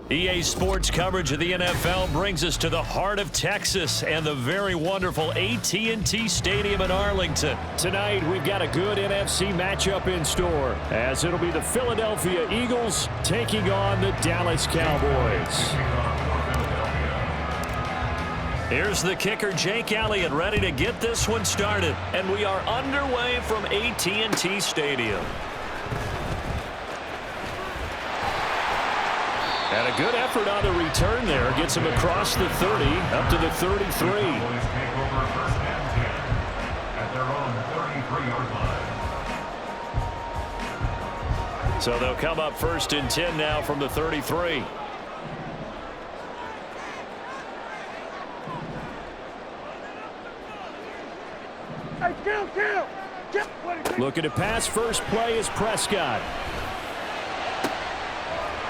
EA Sports coverage of the NFL brings us to the heart of Texas and the very wonderful AT&T Stadium in Arlington. Tonight, we've got a good NFC matchup in store, as it'll be the Philadelphia Eagles taking on the Dallas Cowboys. Here's the kicker, Jake Elliott, ready to get this one started. And we are underway from AT&T Stadium. And a good effort on the return there. Gets him across the 30, up to the 33. So they'll come up 1st and 10 now from the 33. Looking to pass. First play is Prescott.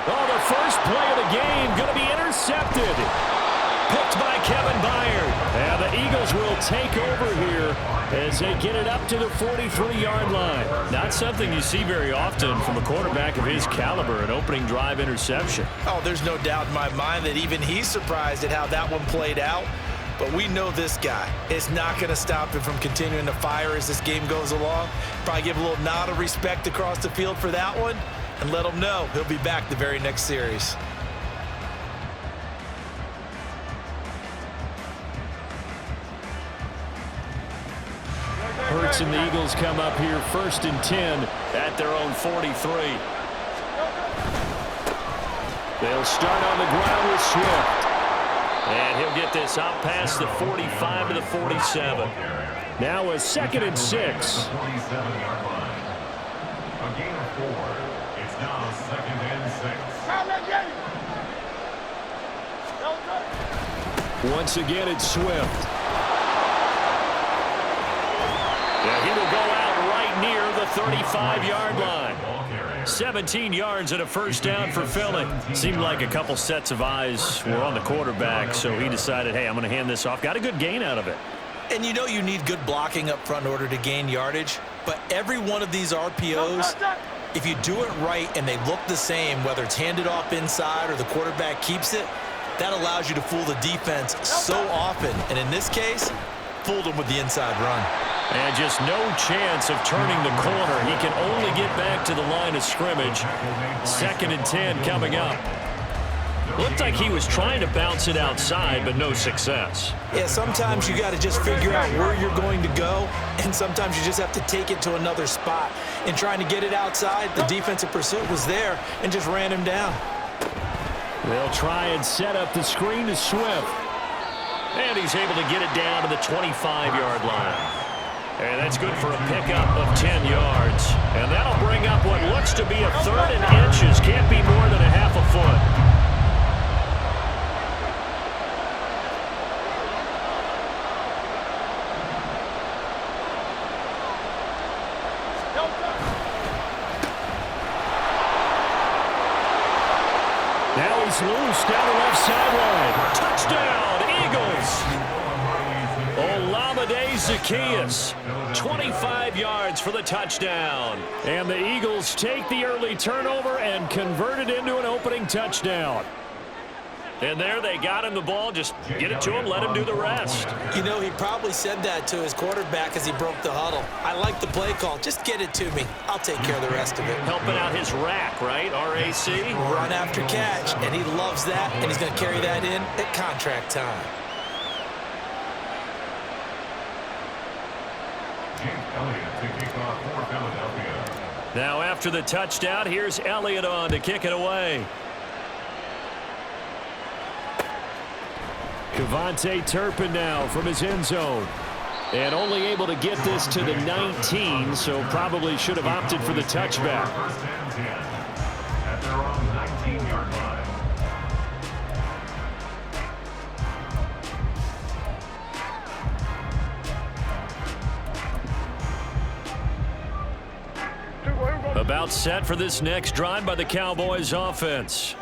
Oh, the first play of the game going to be intercepted. Picked by Kevin Byard. And the Eagles will take over here as they get it up to the 43-yard line. Not something you see very often from a quarterback of his caliber, an opening drive interception. Oh, there's no doubt in my mind that even he's surprised at how that one played out. But we know this guy is not going to stop him from continuing to fire as this game goes along. Probably give a little nod of respect across the field for that one. And let him know he'll be back the very next series. Hurts and the Eagles come up here 1st and 10 at their own 43. They'll start on the ground with Swift. And he'll get this out past the 45 to the 47. Now a 2nd and 6. A gain of 4. It's now 2nd and 6. Once again, it's Swift. Yeah, he will go out right near the 35-yard line. 17 yards and a first down for Philly. Seemed like a couple sets of eyes were on the quarterback, so he decided, hey, I'm going to hand this off. Got a good gain out of it. And you know you need good blocking up front in order to gain yardage, but every one of these RPOs, if you do it right and they look the same, whether it's handed off inside or the quarterback keeps it, that allows you to fool the defense so often. And in this case, fooled them with the inside run. And just no chance of turning the corner. He can only get back to the line of scrimmage. 2nd and 10 coming up. Looked like he was trying to bounce it outside, but no success. Yeah, sometimes you got to just figure out where you're going to go, and sometimes you just have to take it to another spot. In trying to get it outside, the defensive pursuit was there and just ran him down. They'll try and set up the screen to Swift. And he's able to get it down to the 25-yard line. And that's good for a pickup of 10 yards. And that'll bring up what looks to be a 3rd and inches. Can't be more than a half a foot. Now he's loose down the left sideline. Touchdown, Eagles. Olamide Zaccheaus, 25 yards for the touchdown. And the Eagles take the early turnover and convert it into an opening touchdown. And there they got him the ball. Just get it to him, let him do the rest. You know, he probably said that to his quarterback as he broke the huddle. I like the play call. Just get it to me. I'll take care of the rest of it. Helping out his rack, right? RAC. Run after catch, and he loves that, and he's going to carry that in at contract time. Now after the touchdown, here's Elliott on to kick it away. Kevontae Turpin now from his end zone. And only able to get this to the 19, so probably should have opted for the touchback. At their own 19-yard line. About set for this next drive by the Cowboys offense.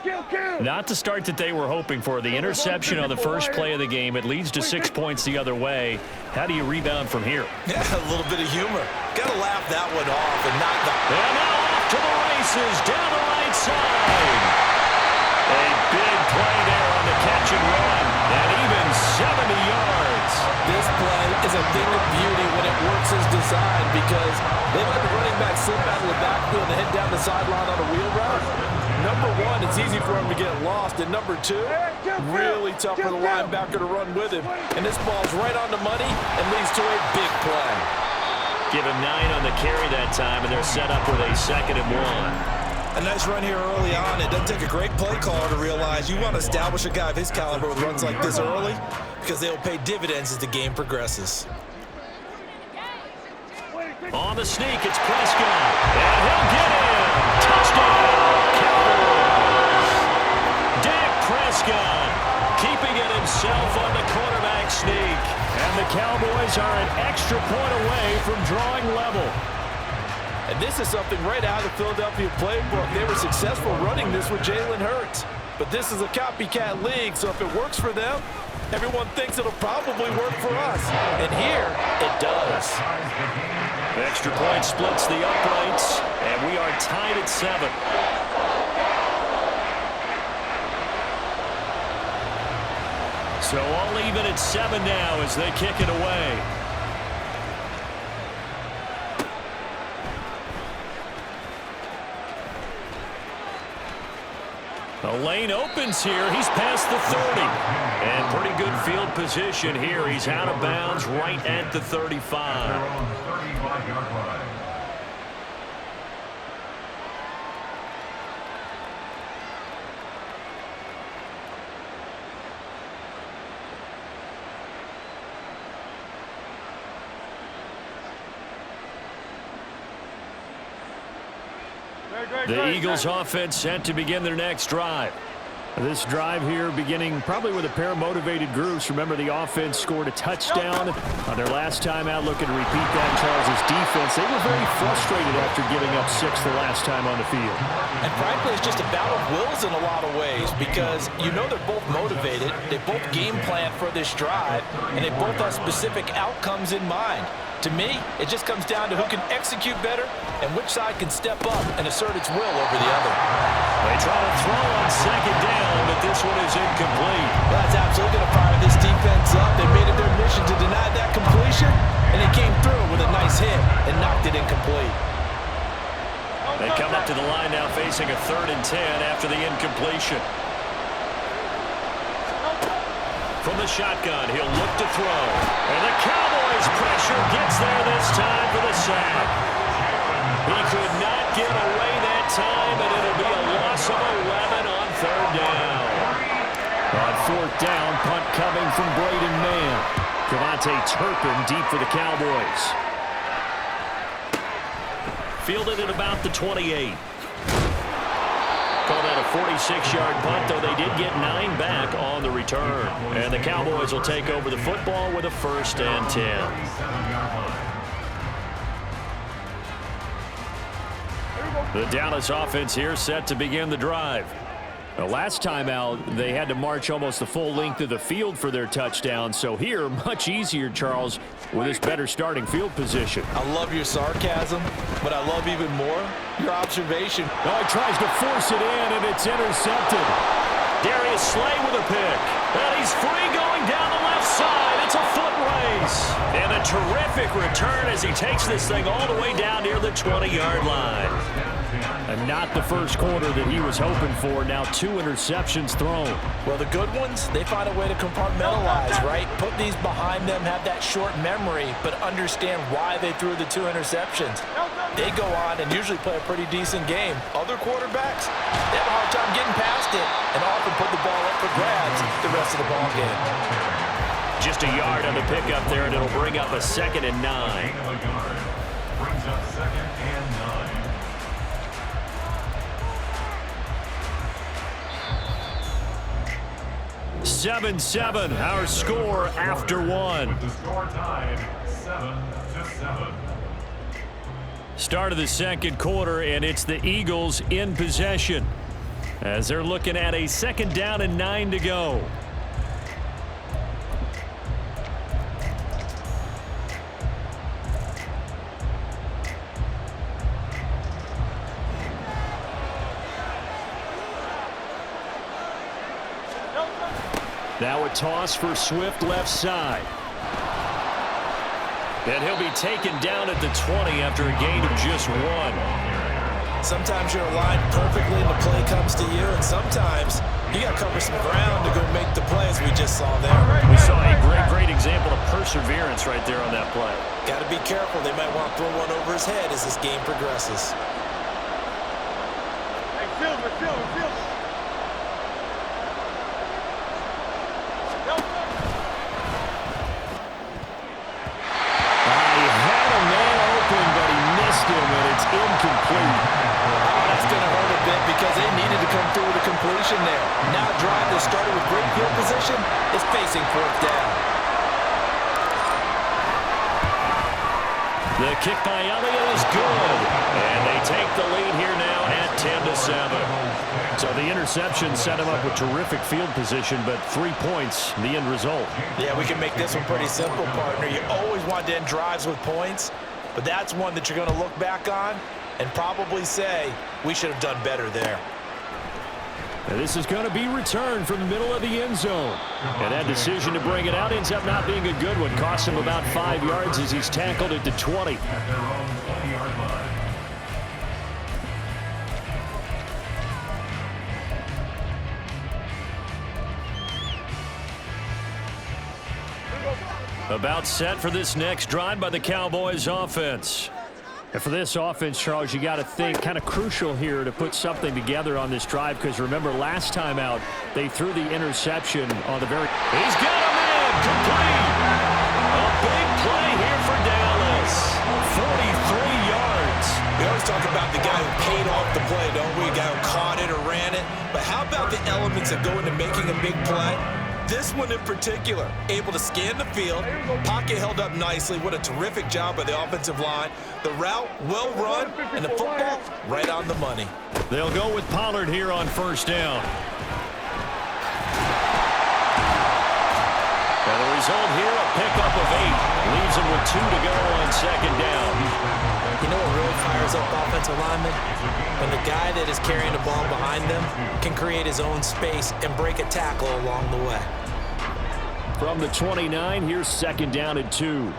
Not the start that they were hoping for. The interception on the first play of the game. It leads to 6 points the other way. How do you rebound from here? Yeah, a little bit of humor. Got to laugh that one off and not the... And now off to the races down the right side. A big play there on the catch and run. And even 70 yards. This play is a thing of beauty when it works as designed because they let the running back slip out of the backfield and head down the sideline on a wheel route. Number one, it's easy for him to get lost. And number two, really tough for the linebacker to run with him. And this ball's right on the money and leads to a big play. Give him 9 on the carry that time, and they're set up with a 2nd and 1. A nice run here early on. It doesn't take a great play caller to realize you want to establish a guy of his caliber with runs like this early because they'll pay dividends as the game progresses. On the sneak, it's Prescott. And he'll get him. Touchdown, Cowboys. Dak Prescott keeping it himself on the quarterback sneak. And the Cowboys are an extra point away from drawing level. And this is something right out of the Philadelphia playbook. They were successful running this with Jalen Hurts. But this is a copycat league, so if it works for them, everyone thinks it'll probably work for us. And here, it does. The extra point splits the uprights, and we are tied at 7. So all even at 7 now as they kick it away. The lane opens here. He's past the 30. And pretty good field position here. He's out of bounds right at the 35. They're on the 35-yard line. The Eagles offense set to begin their next drive. This drive here beginning probably with a pair of motivated groups. Remember, the offense scored a touchdown on their last time out, looking to repeat that in Charles' defense. They were very frustrated after giving up 6 the last time on the field. And frankly, it's just a battle of wills in a lot of ways because you know they're both motivated, they both game plan for this drive, and they both have specific outcomes in mind. To me, it just comes down to who can execute better and which side can step up and assert its will over the other. They try to throw on 2nd down, but this one is incomplete. Well, that's absolutely going to fire this defense up. They made it their mission to deny that completion, and they came through with a nice hit and knocked it incomplete. They come up to the line now facing a 3rd and 10 after the incompletion. From the shotgun, he'll look to throw. And the Cowboys pressure gets there this time for the sack. He could not get away that time, and it'll be a loss of 11 on 3rd down. On 4th down, punt coming from Braden Mann. Devontae Turpin deep for the Cowboys. Fielded at about the 28. Call that a 46-yard punt, though they did get 9 back on the return. And the Cowboys will take over the football with a 1st and 10. The Dallas offense here set to begin the drive. The last time out, they had to march almost the full length of the field for their touchdown. So here, much easier, Charles, with this better starting field position. I love your sarcasm, but I love even more your observation. Oh, he tries to force it in, and it's intercepted. Darius Slay with a pick. And he's free going down the left side. It's a foot race. And a terrific return as he takes this thing all the way down near the 20-yard line. And not the first quarter that he was hoping for. Now 2 interceptions thrown. Well, the good ones, they find a way to compartmentalize, right? Put these behind them, have that short memory, but understand why they threw the 2 interceptions. They go on and usually play a pretty decent game. Other quarterbacks, they have a hard time getting past it and often put the ball up for grabs the rest of the ball game. Just a yard on the pickup there, and it'll bring up a 2nd and 9. Brings up 2nd and 9. 7-7, our score after 1. With the score tied 7-7. Start of the 2nd quarter, and it's the Eagles in possession as they're looking at a 2nd down and 9 to go. Now a toss for Swift left side. And he'll be taken down at the 20 after a gain of just 1. Sometimes you're aligned perfectly and the play comes to you, and sometimes you got to cover some ground to go make the plays we just saw there. We saw a great example of perseverance right there on that play. Got to be careful. They might want to throw one over his head as this game progresses. Hey, field. And it's incomplete. That's going to hurt a bit because they needed to come through with a completion there. Now a drive that started with great field position is facing 4th down. The kick by Elliott is good. And they take the lead here now at 10-7. So the interception set him up with terrific field position, but 3 points, the end result. Yeah, we can make this one pretty simple, partner. You always want to end drives with points. But that's one that you're going to look back on and probably say, we should have done better there. And this is going to be returned from the middle of the end zone. And that decision to bring it out ends up not being a good one. Costs him about 5 yards as he's tackled at the 20. At their own 20-yard line. About set for this next drive by the Cowboys offense. And for this offense, Charles, you got to think kind of crucial here to put something together on this drive, because remember last time out they threw the interception on the very. He's got him in, complete. A big play here for Dallas. 43 yards. We always talk about the guy who paid off the play, don't we? A guy who caught it or ran it. But how about the elements that go into making a big play? This one in particular, able to scan the field, pocket held up nicely. What a terrific job by the offensive line. The route, well run, and the football, right on the money. They'll go with Pollard here on 1st down. And the result here, a pickup of 8. Leaves him with 2 to go on 2nd down. You know what really fires up offensive linemen? When the guy that is carrying the ball behind them can create his own space and break a tackle along the way. From the 29, here's 2nd down and 2.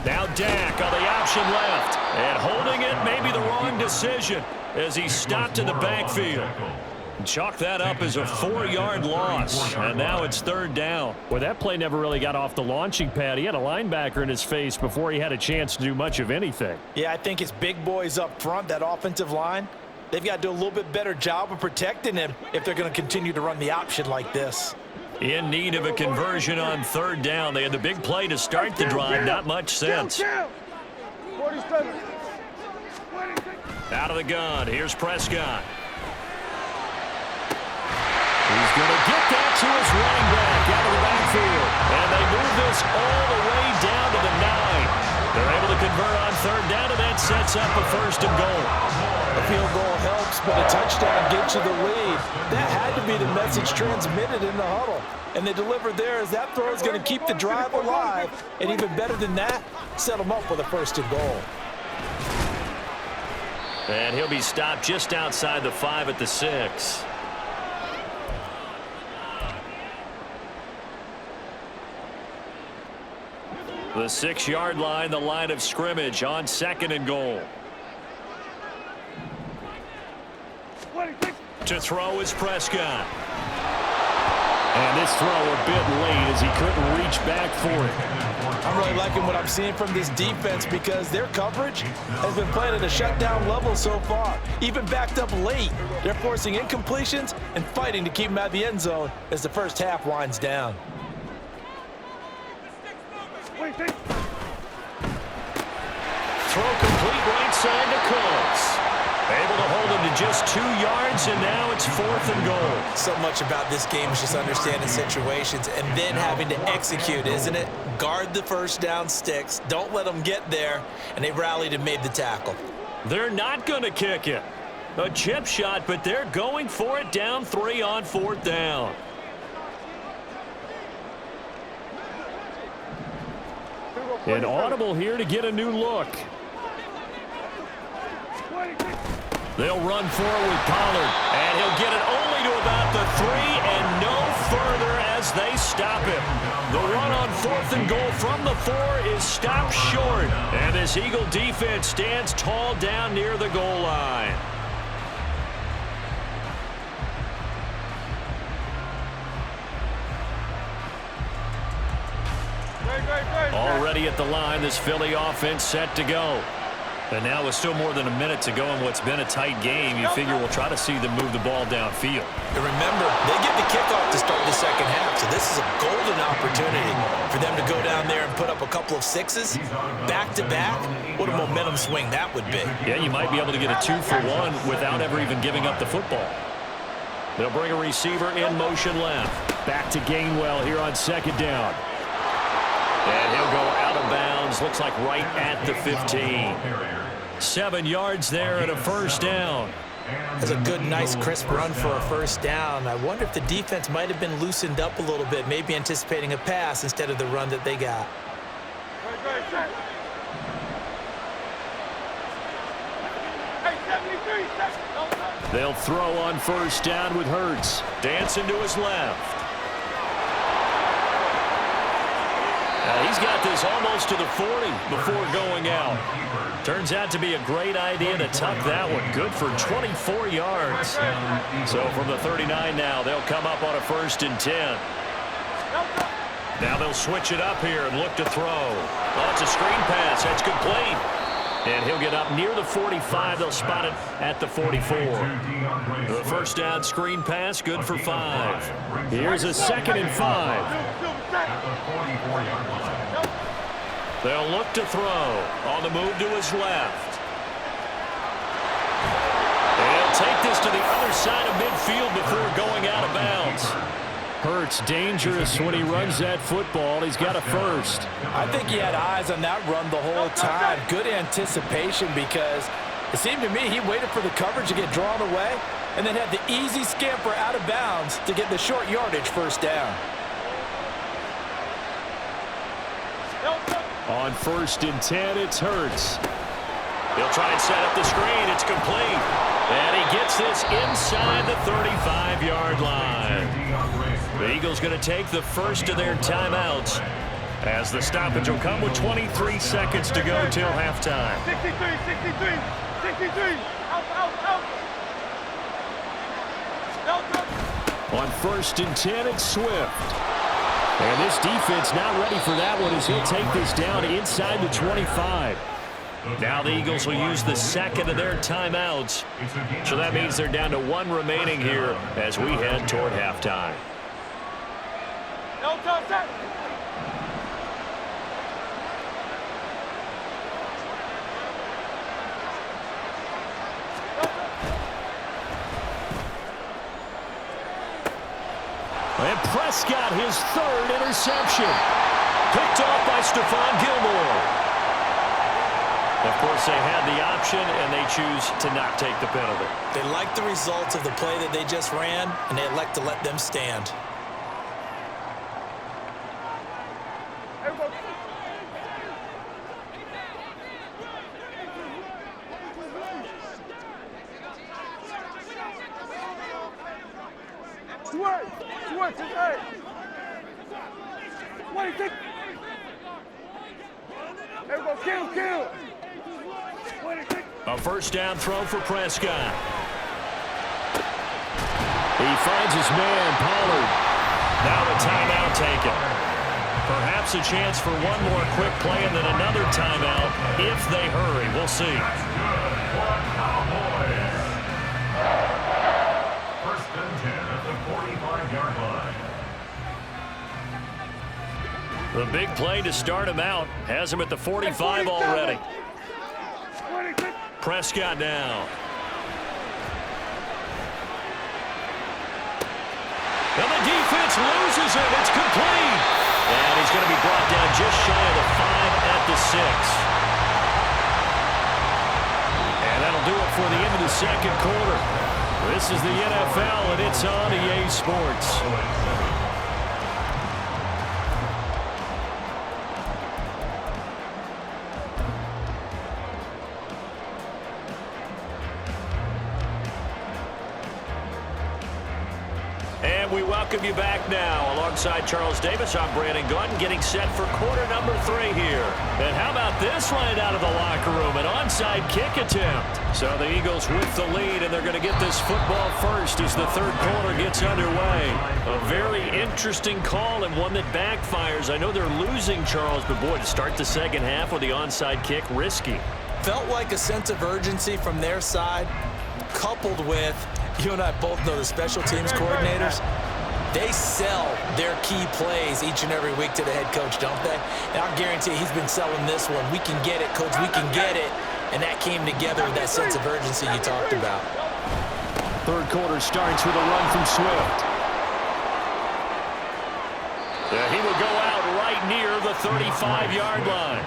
Now Dak on the option left. And holding it may be the wrong decision as he stopped in the backfield. Chalk that up as a 4-yard loss. And now it's 3rd down. Well, that play never really got off the launching pad. He had a linebacker in his face before he had a chance to do much of anything. Yeah, I think his big boys up front, that offensive line, they've got to do a little bit better job of protecting him if they're going to continue to run the option like this. In need of a conversion on 3rd down. They had the big play to start the drive. Not much sense. Out of the gun. Here's Prescott. He's going to get that to his running back out of the backfield. And they move this all the way down to the 9. They're able to convert on 3rd down, and that sets up a 1st and goal. A field goal helps, but a touchdown gets you the lead. That had to be the message transmitted in the huddle. And they delivered there as that throw is going to keep the drive alive. And even better than that, set them up with a 1st and goal. And he'll be stopped just outside the 5 at the 6. The 6-yard line, the line of scrimmage on 2nd and goal. To throw is Prescott. And this throw a bit late as he couldn't reach back for it. I'm really liking what I'm seeing from this defense because their coverage has been playing at a shutdown level so far. Even backed up late, they're forcing incompletions and fighting to keep them out of the end zone as the first half winds down. Throw complete right side to Cooks. Able to hold him to just 2 yards, and now it's 4th and goal. So much about this game is just understanding situations and then having to execute, isn't it? Guard the 1st down sticks. Don't let them get there, and they rallied and made the tackle. They're not going to kick it. A chip shot, but they're going for it down 3 on 4th down. An audible here to get a new look. They'll run forward with Pollard, and he'll get it only to about the 3 and no further as they stop him. The run on 4th and goal from the 4 is stopped short, and this Eagle defense stands tall down near the goal line. Already at the line, this Philly offense set to go. And now with still more than a minute to go in what's been a tight game, you figure we'll try to see them move the ball downfield. And remember, they get the kickoff to start the second half, so this is a golden opportunity for them to go down there and put up a couple of 6s back-to-back. What a momentum swing that would be. Yeah, you might be able to get a 2-for-1 without ever even giving up the football. They'll bring a receiver in motion left. Back to Gainwell here on 2nd down. And he'll go out of bounds, looks like right at the 15. 7 yards there and a 1st down. That's a good, nice, crisp run for a 1st down. I wonder if the defense might have been loosened up a little bit, maybe anticipating a pass instead of the run that they got. They'll throw on 1st down with Hurts. Dancing to his left. He's got this almost to the 40 before going out. Turns out to be a great idea to tuck that one. Good for 24 yards. So from the 39 now, they'll come up on a 1st and 10. Now they'll switch it up here and look to throw. Oh, it's a screen pass. That's complete. And he'll get up near the 45. They'll spot it at the 44. The 1st down screen pass, good for 5. Here's a 2nd and 5. They'll look to throw. On the move to his left. He'll take this to the other side of midfield before going out of bounds. Hurts dangerous when he runs that football. He's got a 1st. I think he had eyes on that run the whole time. Good anticipation because it seemed to me he waited for the coverage to get drawn away and then had the easy scamper out of bounds to get the short yardage 1st down. On 1st and 10, it's Hurts. He'll try and set up the screen. It's complete. And he gets this inside the 35-yard line. The Eagles going to take the 1st of their timeouts as the stoppage will come with 23 seconds to go till halftime. 63. Out. On 1st and 10, it's Swift. And this defense not ready for that one as he'll take this down inside the 25. Now the Eagles will use the 2nd of their timeouts. So that means they're down to 1 remaining here as we head toward halftime. And Prescott, his 3rd interception. Picked off by Stephon Gilmore. Of course, they had the option, and they choose to not take the penalty. They like the results of the play that they just ran, and they elect to let them stand. A 1st down throw for Prescott. He finds his man, Pollard. Now a timeout taken. Perhaps a chance for one more quick play and then another timeout if they hurry. We'll see. 1st and 10 at the 45-yard line. The big play to start him out has him at the 45 already. Prescott now. And the defense loses it. It's complete. And he's going to be brought down just shy of the 5 at the 6. And that'll do it for the end of the 2nd quarter. This is the NFL, and it's on EA Sports. And we welcome you back now. Alongside Charles Davis, I'm Brandon Gunn, getting set for quarter number 3 here. And how about this right out of the locker room? An onside kick attempt. So the Eagles with the lead, and they're going to get this football first as the third quarter gets underway. A very interesting call and one that backfires. I know they're losing, Charles, but boy, to start the second half with the onside kick, risky. Felt like a sense of urgency from their side, coupled with, you and I both know the special teams coordinators, they sell their key plays each and every week to the head coach, don't they? And I'll guarantee he's been selling this one. We can get it, coach, we can get it. And that came together with that sense of urgency you talked about. Third quarter starts with a run from Swift. He will go out right near the 35-yard line.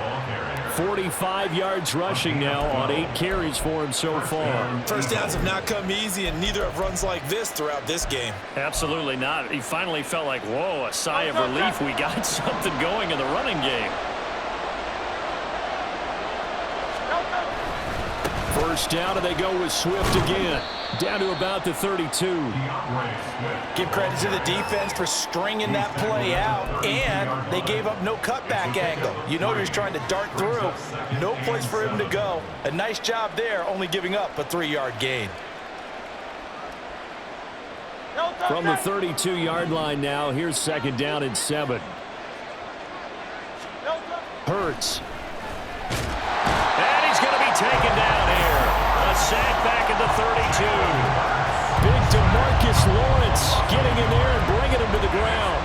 45 yards rushing now on 8 carries for him so far. First downs have not come easy, and neither have runs like this throughout this game. Absolutely not. He finally felt like, whoa, a sigh of relief. We got something going in the running game. First down, and they go with Swift again. Down to about the 32. Give credit to the defense for stringing that play out, and they gave up no cutback angle. You know he's trying to dart through. No place for him to go. A nice job there, only giving up a 3-yard gain. From the 32-yard line now, here's second down and 7. Hurts. And he's going to be taken down here. A sack back at the 32. Big DeMarcus Lawrence getting in there and bringing him to the ground.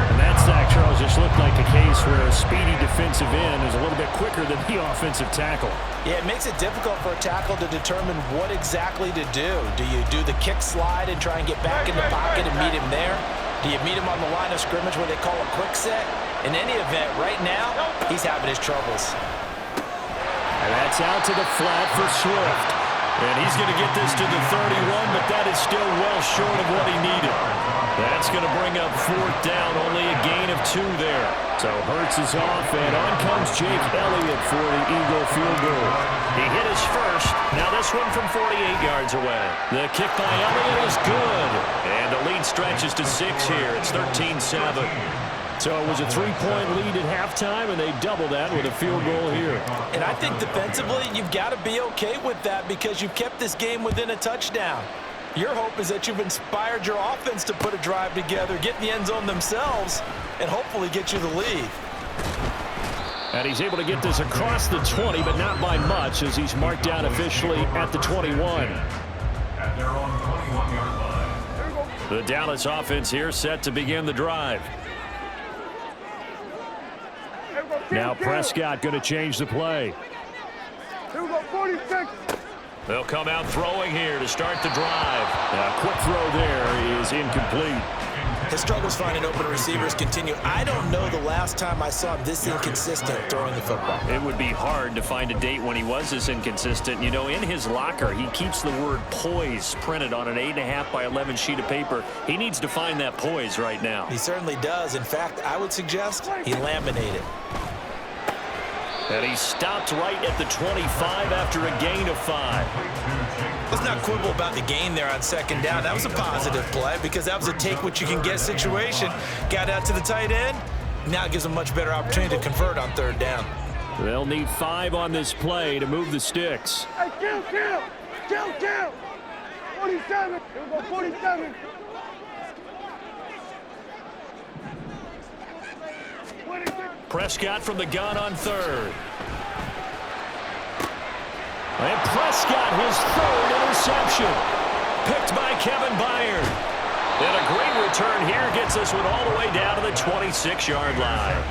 And that sack, Charles, just looked like a case where a speedy defensive end is a little bit quicker than the offensive tackle. Yeah, it makes it difficult for a tackle to determine what exactly to do. Do you do the kick slide and try and get back in the pocket and meet him there? Do you meet him on the line of scrimmage where they call a quick set? In any event, right now, he's having his troubles. And that's out to the flat for Swift. And he's going to get this to the 31, but that is still well short of what he needed. That's going to bring up fourth down, only a gain of 2 there. So Hurts is off, and on comes Jake Elliott for the Eagle field goal. He hit his first. Now this one from 48 yards away. The kick by Elliott is good. And the lead stretches to 6 here. It's 13-7. So it was a 3-point lead at halftime, and they double that with a field goal here. And I think defensively, you've got to be okay with that because you've kept this game within a touchdown. Your hope is that you've inspired your offense to put a drive together, get in the end zone themselves, and hopefully get you the lead. And he's able to get this across the 20, but not by much, as he's marked down officially at the 21. At their own 21-yard line. The Dallas offense here set to begin the drive. Now Prescott going to change the play. Here we go, 46. They'll come out throwing here to start the drive. A quick throw there is incomplete. His struggles finding open receivers continue. I don't know the last time I saw him this inconsistent throwing the football. It would be hard to find a date when he was this inconsistent. You know, in his locker, he keeps the word poise printed on an 8.5 by 11 sheet of paper. He needs to find that poise right now. He certainly does. In fact, I would suggest he laminated. And he stopped right at the 25 after a gain of 5. Let's not quibble about the gain there on second down. That was a positive play because that was a take-what-you-can-get situation. Got out to the tight end. Now it gives him a much better opportunity to convert on third down. They'll need 5 on this play to move the sticks. Hey, kill. 47. Here we go, 47. 26. Prescott from the gun on third. And Prescott, his third interception. Picked by Kevin Byard. And a great return here gets this one all the way down to the 26-yard line.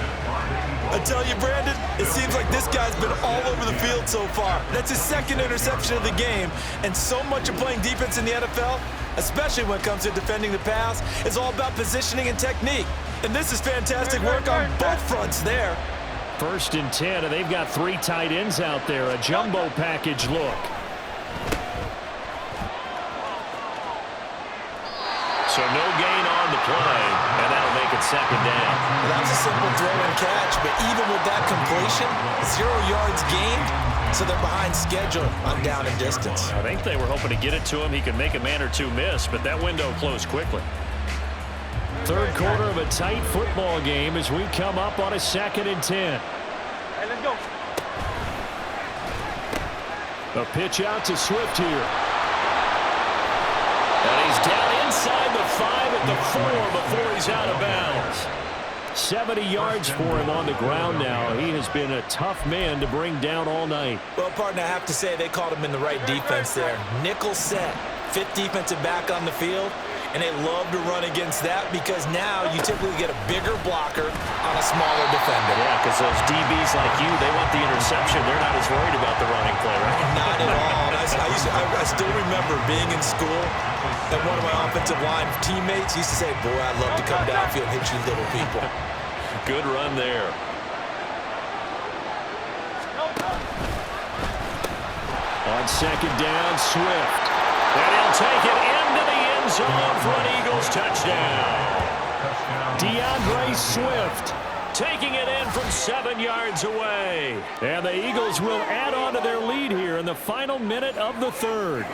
I tell you, Brandon, it seems like this guy's been all over the field so far. That's his second interception of the game. And so much of playing defense in the NFL, especially when it comes to defending the pass, is all about positioning and technique. And this is fantastic work on both fronts there. 1st and 10, and they've got 3 tight ends out there. A jumbo package look. So no gain on the play, and that'll make it second down. Well, that was a simple throw and catch, but even with that completion, 0 yards gained, so they're behind schedule on down and distance. I think they were hoping to get it to him. He could make a man or two miss, but that window closed quickly. Third quarter of a tight football game as we come up on a 2nd and 10. Hey, let's go. A pitch out to Swift here. And he's down inside the 5 at the 4 before he's out of bounds. 70 yards for him on the ground now. He has been a tough man to bring down all night. Well, partner, I have to say they called him in the right defense there. Nickel set, 5th defensive back on the field, and they love to run against that because now you typically get a bigger blocker on a smaller defender. Yeah, because those DBs like you, they want the interception. They're not as worried about the running play, right? Not at all. I still remember being in school, and one of my offensive line teammates used to say, boy, I'd love to come downfield and hit you little people. Good run there. On 2nd down, Swift. And he'll take it into the end zone for an Eagles touchdown. DeAndre Swift Taking it in from 7 yards away. And the Eagles will add on to their lead here in the final minute of the 3rd.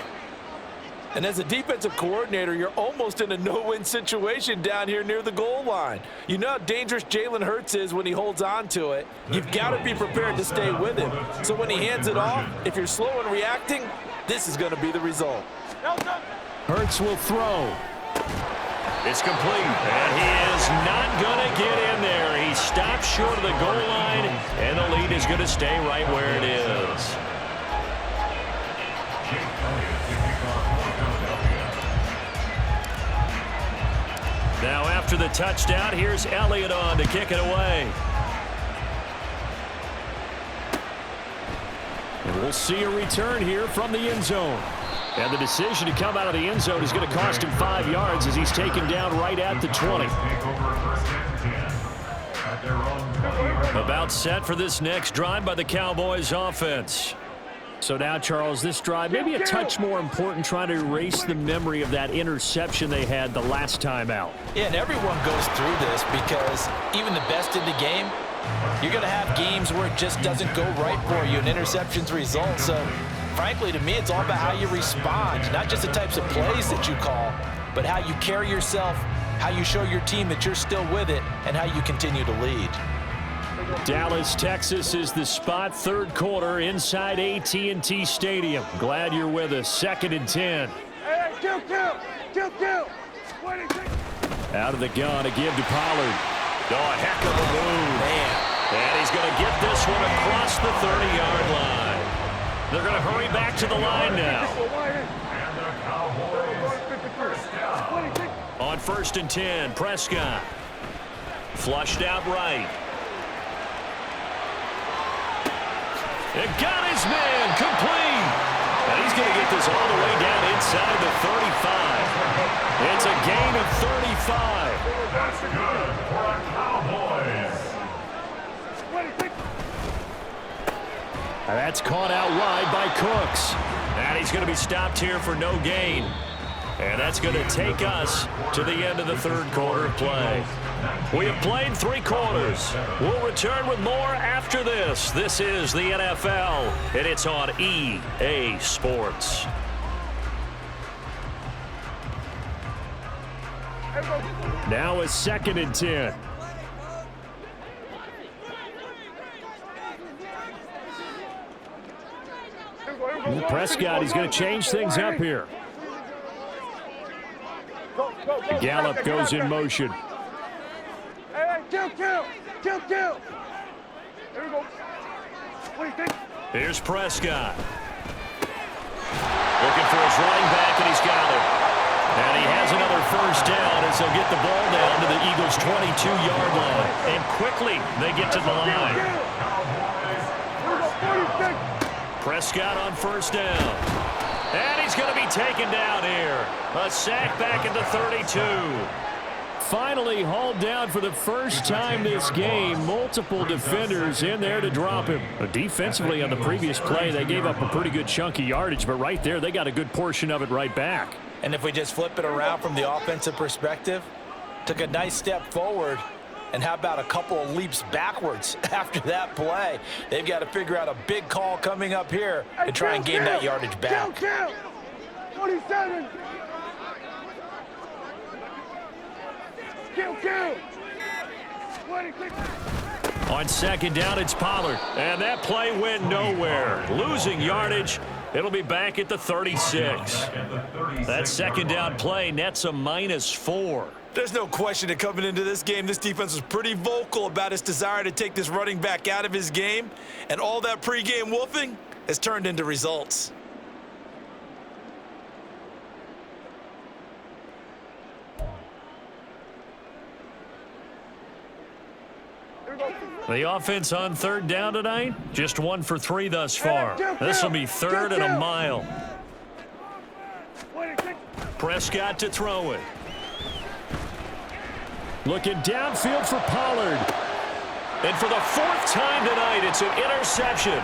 And as a defensive coordinator, you're almost in a no-win situation down here near the goal line. You know how dangerous Jalen Hurts is when he holds on to it. You've got to be prepared to stay with him. So when he hands it off, if you're slow in reacting, this is going to be the result. Hurts will throw. It's complete, and he is not going to get in there. He stops short of the goal line, and the lead is going to stay right where it is. Now after the touchdown, here's Elliott on to kick it away. And we'll see a return here from the end zone. And the decision to come out of the end zone is going to cost him 5 yards as he's taken down right at the 20. About set for this next drive by the Cowboys offense. So now, Charles, this drive maybe a touch more important, trying to erase the memory of that interception they had the last time out. Yeah, and everyone goes through this because even the best in the game, you're going to have games where it just doesn't go right for you, and interceptions result. So, frankly, to me, it's all about how you respond, not just the types of plays that you call, but how you carry yourself, how you show your team that you're still with it, and how you continue to lead. Dallas, Texas is the spot. 3rd quarter inside AT&T Stadium. Glad you're with us. 2nd and 10. Hey, kill. Out of the gun, a give to Pollard. Oh, a heck of a move. Man. And he's going to get this one across the 30-yard line. They're going to hurry back to the line now. On 1st and 10, Prescott. Flushed out right. And got his man complete. And he's going to get this all the way down inside the 35. It's a gain of 35. That's good for a Cowboys. And that's caught out wide by Cooks. And he's going to be stopped here for no gain. And that's going to take us to the end of the 3rd quarter of play. We have played 3 quarters. We'll return with more after this. This is the NFL, and it's on EA Sports. Now a 2nd and 10. Prescott, he's going to change things up here. Gallup goes in motion. Hey, kill. Here we go. What do you think? Here's Prescott. Looking for his running back, and he's got it. And he has another 1st down as they'll get the ball down to the Eagles' 22-yard line. And quickly, they get to the line. Here we go, 46. Prescott on 1st down. And he's going to be taken down here. A sack back at the 32. Finally hauled down for the first time this game. Multiple defenders in there to drop him. Defensively on the previous play, they gave up a pretty good chunk of yardage, but right there, they got a good portion of it right back. And if we just flip it around from the offensive perspective, took a nice step forward, and how about a couple of leaps backwards after that play? They've got to figure out a big call coming up here to try and gain that yardage back. Kill. 47. Kill. 26. On second down, it's Pollard. And that play went nowhere. Losing yardage. It'll be back at the 36. That second down play nets a -4. There's no question that coming into this game, this defense was pretty vocal about its desire to take this running back out of his game. And all that pregame wolfing has turned into results. The offense on third down tonight, just 1 for 3 thus far. This will be third and a mile. Prescott to throw it. Looking downfield for Pollard. And for the 4th time tonight, it's an interception.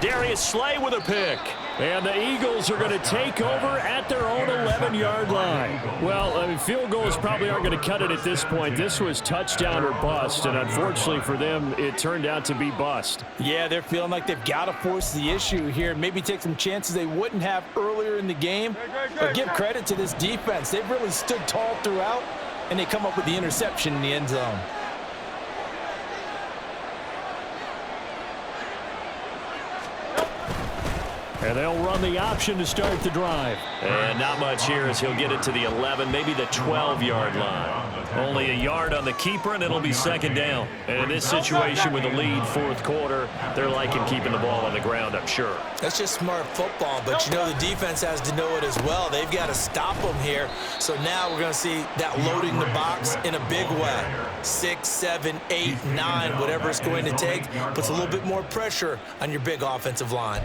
Darius Slay with a pick. And the Eagles are going to take over at their own 11-yard line. Well, I mean, field goals probably aren't going to cut it at this point. This was touchdown or bust, and unfortunately for them, it turned out to be bust. Yeah, they're feeling like they've got to force the issue here, maybe take some chances they wouldn't have earlier in the game. But give credit to this defense. They've really stood tall throughout, and they come up with the interception in the end zone. And they'll run the option to start the drive. And not much here as he'll get it to the 11, maybe the 12-yard line. Only a yard on the keeper, and it'll be second down. And in this situation with the lead, 4th quarter, they're liking keeping the ball on the ground, I'm sure. That's just smart football, but you know the defense has to know it as well. They've got to stop them here. So now we're going to see that loading the box in a big way. 6, 7, 8, 9, whatever it's going to take, puts a little bit more pressure on your big offensive line.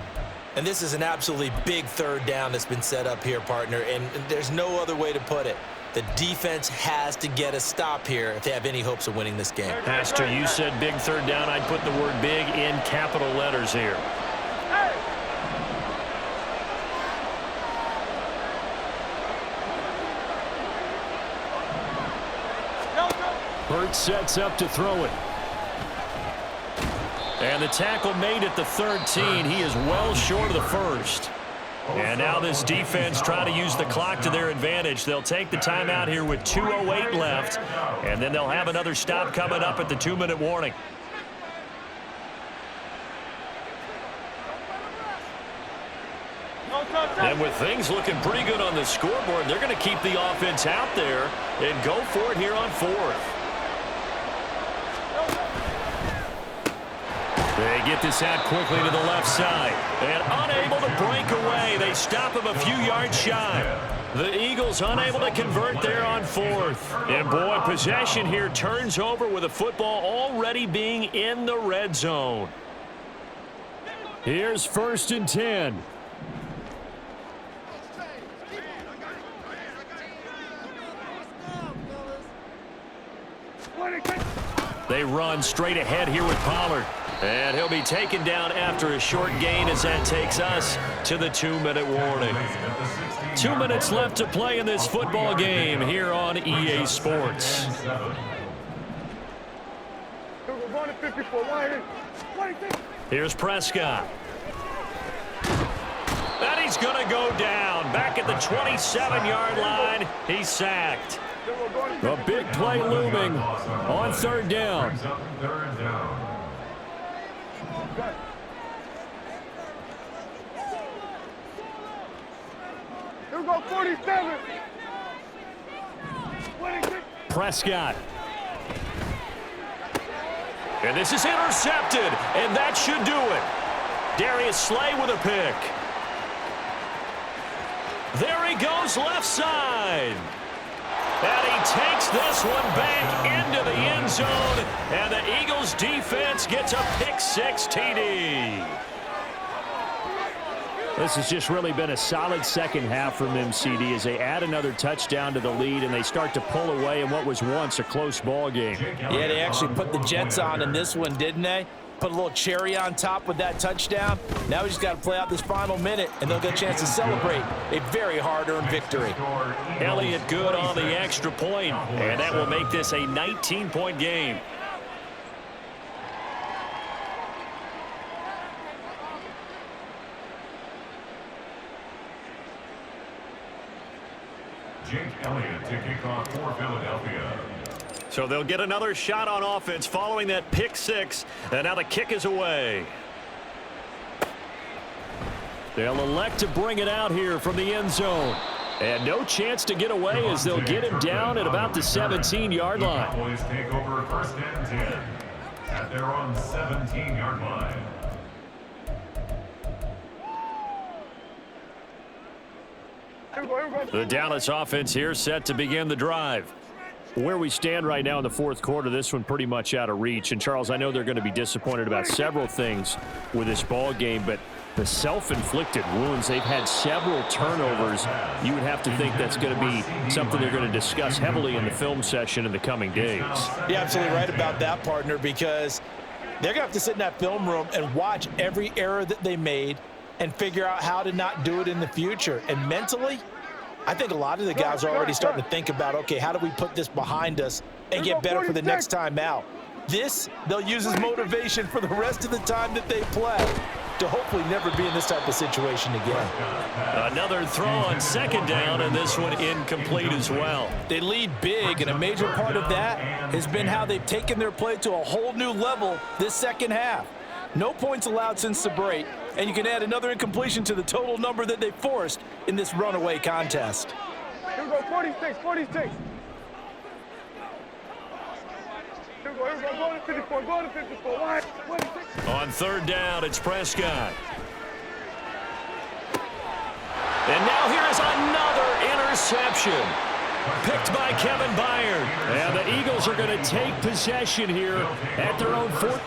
And this is an absolutely big third down that's been set up here, partner, and there's no other way to put it. The defense has to get a stop here if they have any hopes of winning this game. Pastor, you said big third down. I'd put the word big in capital letters here. Hurts sets up to throw it. And the tackle made at the 13. He is well short of the first. And now this defense trying to use the clock to their advantage. They'll take the timeout here with 2:08 left. And then they'll have another stop coming up at the 2-minute warning. And with things looking pretty good on the scoreboard, they're going to keep the offense out there and go for it here on 4th. They get this out quickly to the left side. And unable to break away. They stop him a few yards shy. The Eagles unable to convert there on 4th. And boy, possession here turns over with the football already being in the red zone. Here's 1st and 10. They run straight ahead here with Pollard. And he'll be taken down after a short gain as that takes us to the 2-minute warning. 2 minutes left to play in this football game here on EA Sports. Here's Prescott. And he's going to go down. Back at the 27-yard line. He's sacked. A big play looming on 3rd down. Here we go, 47. Prescott. And this is intercepted, and that should do it. Darius Slay with a pick. There he goes left side. And he takes this one back into the end zone, and the Eagles defense gets a pick-6 TD. This has just really been a solid second half from them, CD, as they add another touchdown to the lead and they start to pull away in what was once a close ball game. Yeah, they actually put the Jets on in this one, didn't they? Put a little cherry on top with that touchdown. Now we just got to play out this final minute, and they'll get a chance to celebrate a very hard-earned victory. Elliott good on the extra point, and that will make this a 19-point game. Jake Elliott to kick off for Philadelphia. So they'll get another shot on offense following that pick six. And now the kick is away. They'll elect to bring it out here from the end zone. And no chance to get away as they'll get him down at about the 17-yard line. Cowboys take over 1st and 10 at their own 17-yard line. The Dallas offense here set to begin the drive. Where we stand right now in the fourth quarter, this one pretty much out of reach. And, Charles, I know they're going to be disappointed about several things with this ball game, but the self-inflicted wounds, they've had several turnovers. You would have to think that's going to be something they're going to discuss heavily in the film session in the coming days. You're absolutely right about that, partner, because they're going to have to sit in that film room and watch every error that they made and figure out how to not do it in the future. And mentally, I think a lot of the guys are already starting to think about, okay, how do we put this behind us and get better for the next time out? This, they'll use as motivation for the rest of the time that they play to hopefully never be in this type of situation again. Another throw on 2nd down, and this one incomplete as well. They lead big, and a major part of that has been how they've taken their play to a whole new level this second half. No points allowed since the break, and you can add another incompletion to the total number that they forced in this runaway contest. Here we go, 46, 46. Here we go, go to 54, go to 54. Why? 26. On 3rd down, it's Prescott. And now here is another interception. Picked by Kevin Byard. And the Eagles are going to take possession here at their own 4.